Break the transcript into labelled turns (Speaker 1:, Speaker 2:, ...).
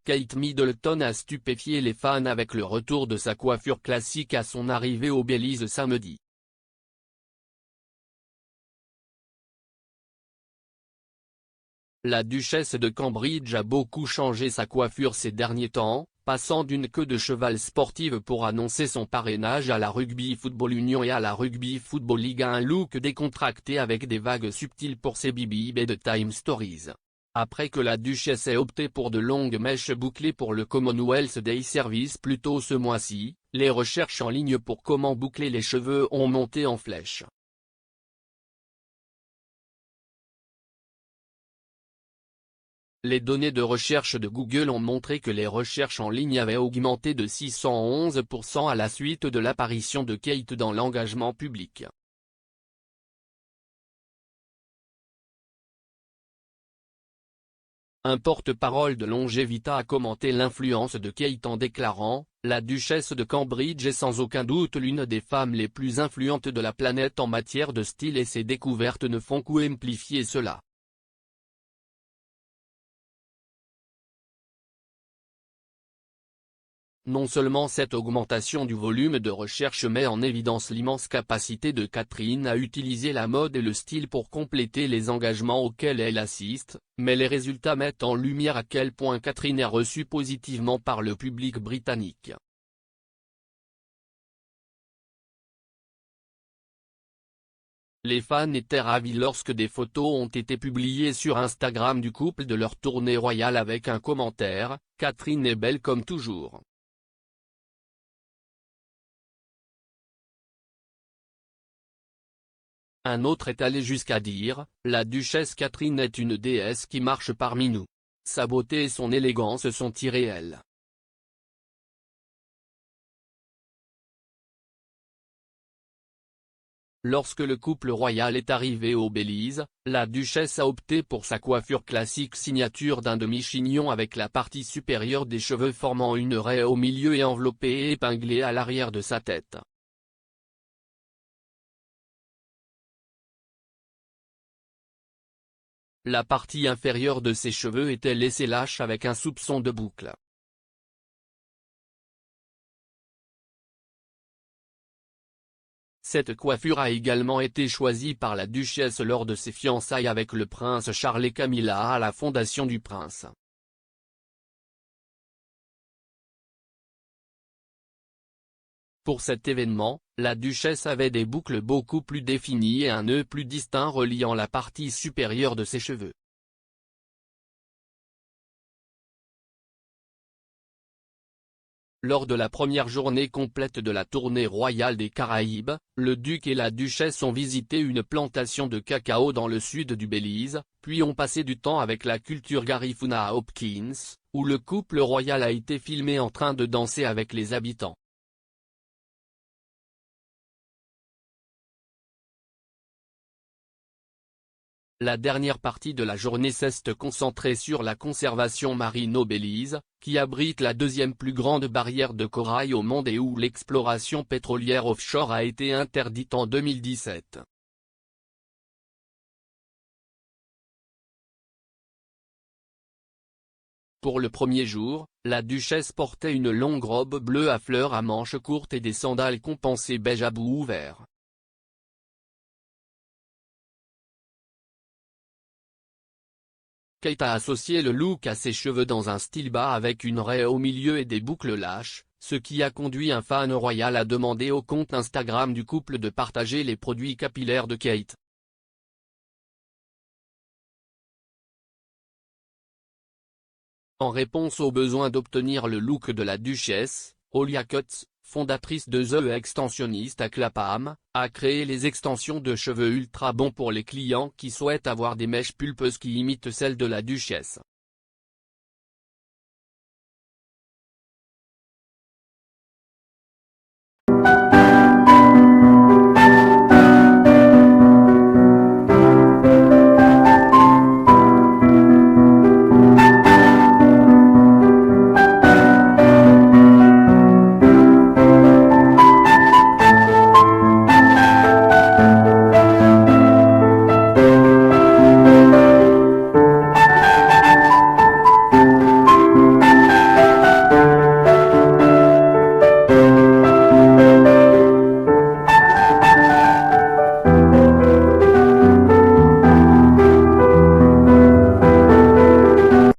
Speaker 1: Kate Middleton a stupéfié les fans avec le retour de sa coiffure classique à son arrivée au Belize samedi. La duchesse de Cambridge a beaucoup changé sa coiffure ces derniers temps, passant d'une queue de cheval sportive pour annoncer son parrainage à la Rugby Football Union et à la Rugby Football League à un look décontracté avec des vagues subtiles pour ses bibis Bedtime Stories. Après que la duchesse ait opté pour de longues mèches bouclées pour le Commonwealth Day Service plus tôt ce mois-ci, les recherches en ligne pour comment boucler les cheveux ont monté en flèche. Les données de recherche de Google ont montré que les recherches en ligne avaient augmenté de 611% à la suite de l'apparition de Kate dans l'engagement public. Un porte-parole de Longevita a commenté l'influence de Kate en déclarant « La duchesse de Cambridge est sans aucun doute l'une des femmes les plus influentes de la planète en matière de style et ses découvertes ne font qu'amplifier cela. » Non seulement cette augmentation du volume de recherche met en évidence l'immense capacité de Catherine à utiliser la mode et le style pour compléter les engagements auxquels elle assiste, mais les résultats mettent en lumière à quel point Catherine est reçue positivement par le public britannique. Les fans étaient ravis lorsque des photos ont été publiées sur Instagram du couple de leur tournée royale avec un commentaire « Catherine est belle comme toujours ». Un autre est allé jusqu'à dire « La duchesse Catherine est une déesse qui marche parmi nous. Sa beauté et son élégance sont irréelles. » Lorsque le couple royal est arrivé au Belize, la duchesse a opté pour sa coiffure classique signature d'un demi-chignon avec la partie supérieure des cheveux formant une raie au milieu et enveloppée et épinglée à l'arrière de sa tête. La partie inférieure de ses cheveux était laissée lâche avec un soupçon de boucle. Cette coiffure a également été choisie par la duchesse lors de ses fiançailles avec le prince Charles et Camilla à la Fondation du Prince. Pour cet événement, la duchesse avait des boucles beaucoup plus définies et un nœud plus distinct reliant la partie supérieure de ses cheveux. Lors de la première journée complète de la tournée royale des Caraïbes, le duc et la duchesse ont visité une plantation de cacao dans le sud du Belize, puis ont passé du temps avec la culture Garifuna à Hopkins, où le couple royal a été filmé en train de danser avec les habitants. La dernière partie de la journée s'est concentrée sur la conservation marine au Belize, qui abrite la deuxième plus grande barrière de corail au monde et où l'exploration pétrolière offshore a été interdite en 2017. Pour le premier jour, la duchesse portait une longue robe bleue à fleurs à manches courtes et des sandales compensées beige à bout ouvert. Kate a associé le look à ses cheveux dans un style bas avec une raie au milieu et des boucles lâches, ce qui a conduit un fan royal à demander au compte Instagram du couple de partager les produits capillaires de Kate. En réponse au besoin d'obtenir le look de la duchesse, Olia Cutts, fondatrice de The Extensionist à Clapham, a créé les extensions de cheveux ultra bons pour les clients qui souhaitent avoir des mèches pulpeuses qui imitent celles de la duchesse.